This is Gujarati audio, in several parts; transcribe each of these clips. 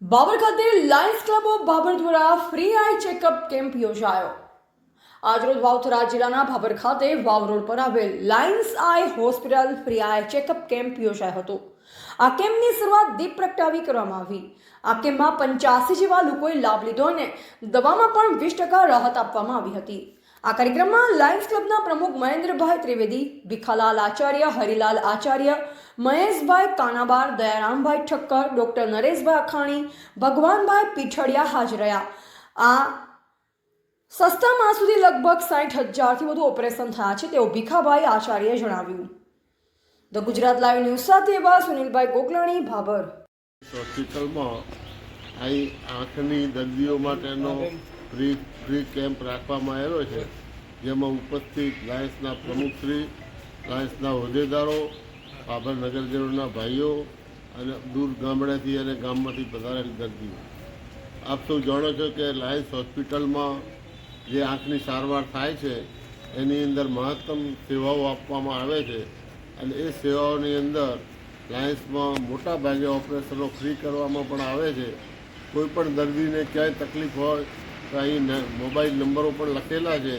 બાબર ખાતે લાયન્સ ક્લબ ઓફ બાબર દ્વારા ફ્રી આઈ ચેકઅપ કેમ્પ યોજાયો। આજરોજ વાવથરા જિલ્લાના બાબર ખાતે વાવ રોડ પર આવેલ લાયન્સ આઈ હોસ્પિટલ ફ્રી આઈ ચેકઅપ કેમ્પ યોજાયો હતો। આ કેમ્પની શરૂઆત દીપ પ્રગટાવી કરવામાં આવી। આ કેમ્પમાં 85 જેવા લોકોએ લાભ લીધો અને દવામાં પણ 20% રાહત આપવામાં આવી હતી। આ કાર્યક્રમમાં લાયન્સ ક્લબના પ્રમુખ મહેન્દ્રભાઈ ત્રિવેદી, ભીખાલાલ આચાર્ય, હરિલાલ આચાર્ય, મહેશભાઈ કાનાબાર, દયારામભાઈ ઠક્કર, ડોક્ટર નરેશભાઈ અખાણી, ભગવાનભાઈ પીઠડિયા હાજર રહ્યા। આ સસ્તામાં સુધી લગભગ 60,000થી વધુ ઓપરેશન થયા છે તેવું ભીખાભાઈ આચાર્યએ જણાવ્યું। ધ ગુજરાત લાઈવ ન્યૂઝ સાથે એવા સુનિલભાઈ ગોકલાણી, ભાભર। હોસ્પિટલમાં આંખની દર્દીઓ માટેનો ફ્રી કેમ્પ રાખવામાં આવ્યો છે, જેમાં ઉપસ્થિત લાયન્સના પ્રમુખશ્રી, લાયન્સના હોદ્દેદારો, બાબર નગરજનોના ભાઈઓ અને દૂર ગામડેથી અને ગામમાંથી પધારેલ દર્દીઓ। આપ સૌ જાણો છો કે લાયન્સ હોસ્પિટલમાં જે આંખની સારવાર થાય છે એની અંદર મહત્તમ સેવાઓ આપવામાં આવે છે અને એ સેવાઓની અંદર લાયન્સમાં મોટા ભાગે ઓપરેશનો ફ્રી કરવામાં પણ આવે છે। કોઈ પણ દર્દીને ક્યાંય તકલીફ હોય તો અહીં મોબાઈલ નંબરો પણ લખેલા છે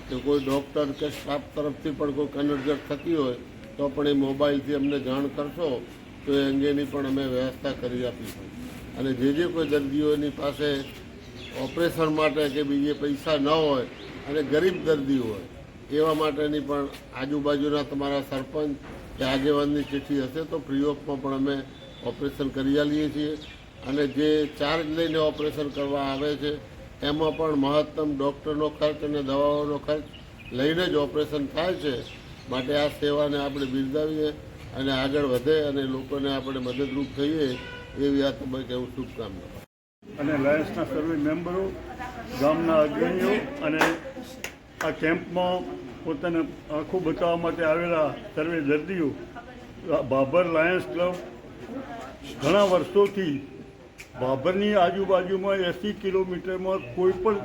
કે કોઈ ડૉક્ટર કે સ્ટાફ તરફથી પણ કોઈ કન્વર્જન થતી હોય તો પણ એ મોબાઈલથી અમને જાણ કરશો તો એ અંગેની પણ અમે વ્યવસ્થા કરી આપીશું। અને જે કોઈ દર્દીઓની પાસે ઓપરેશન માટે કે બીજે પૈસા ન હોય અને ગરીબ દર્દી હોય એવા માટેની પણ આજુબાજુના તમારા સરપંચ કે આગેવાનની ચિઠ્ઠી હશે તો ફ્રી ઓફમાં પણ અમે ઓપરેશન કરી આવીએ છીએ। અને જે ચાર્જ લઈને ઓપરેશન કરવા આવે છે એમાં પણ મહત્તમ ડૉક્ટરનો ખર્ચ અને દવાઓનો ખર્ચ લઈને જ ઓપરેશન થાય છે। માટે આ સેવાને આપણે બિરદાવીએ અને આગળ વધે અને લોકોને આપણે મદદરૂપ થઈએ એવી આ તબક્કે હું શુભકામના અને લાયન્સના સર્વે મેમ્બરો, ગામના અગ્રણીઓ અને આ કેમ્પમાં પોતાને આંખો બચાવવા માટે આવેલા સર્વે દર્દીઓ, બાબર લાયન્સ ક્લબ ઘણા વર્ષોથી બાબરની આજુબાજુમાં 80 કિલોમીટરમાં કોઈ પણ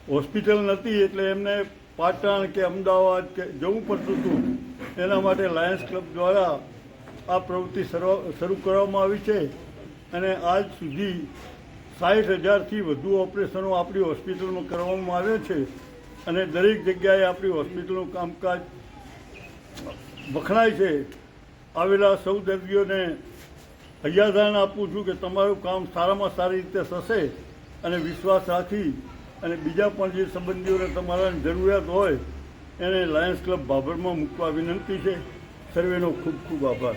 હોસ્પિટલ નથી, એટલે એમને પાટણ કે અમદાવાદ કે જવું પડતું હતું। એના માટે લાયન્સ ક્લબ દ્વારા આ પ્રવૃત્તિ શરૂ કરવામાં આવી છે અને આજ સુધી 60,000થી વધુ ઓપરેશનો આપણી હોસ્પિટલમાં કરવામાં આવે છે અને દરેક જગ્યાએ આપણી હોસ્પિટલનું કામકાજ વખણાય છે। આવેલા સૌ દર્દીઓને હૈયાધારણ આપું છું કે તમારું કામ સારામાં સારી રીતે થશે અને વિશ્વાસ રાખી અને બીજા પણ જે સંબંધીઓને તમારા જરૂરિયાત હોય એને લાયન્સ ક્લબ બાબરમાં મૂકવા વિનંતી છે। સર્વેનો ખૂબ ખૂબ આભાર।